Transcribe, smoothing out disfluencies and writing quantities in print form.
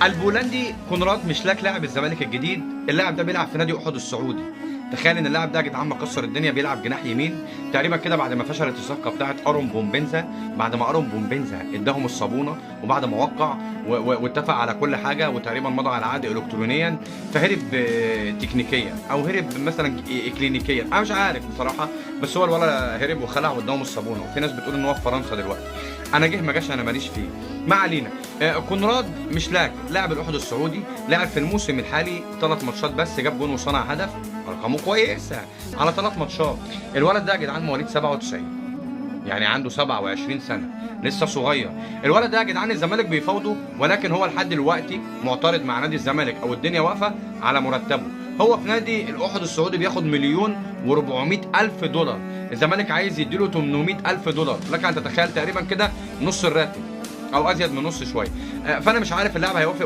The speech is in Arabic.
البولندي كونراد مشلاك لاعب الزمالك الجديد. اللاعب ده بيلعب في نادي احد السعودي. تخيل ان اللاعب ده يا جدعان مكسر الدنيا، بيلعب جناح يمين تقريبا كده بعد ما فشلت الصفقه بتاعت ارون بومبنزا، بعد ما ارون بومبنزا اداهم الصابونه وبعد ما وقع واتفق على كل حاجه وتقريبا مضى على عقد الكترونيا، فهرب تكنيكيا او هرب مثلا كلينيكيا، انا مش عارف بصراحه، بس هو الولد هرب وخلع واداهم الصابونه، وفي ناس بتقول ان هو في فرنسا دلوقتي. انا جه ما جاش انا ماليش فيه. ما علينا. كونراد مشلاك لاعب الاحد السعودي، لعب في الموسم الحالي 3 ماتشات بس، جاب جون وصنع هدف، ارقامه كويسه على 3 ماتشات. الولد ده يا جدعان مواليد 97، يعني عنده 27 سنه، لسه صغير. الولد ده يا جدعان الزمالك بيفاوضه، ولكن هو لحد دلوقتي معترض مع نادي الزمالك او الدنيا واقفه على مرتبه. هو في نادي الاحد السعودي بياخد $1,400,000، الزمالك عايز يديله $800,000، لك ان تتخيل تقريبا كده نص الراتب او ازيد من نص شويه. فانا مش عارف اللاعب هيوافق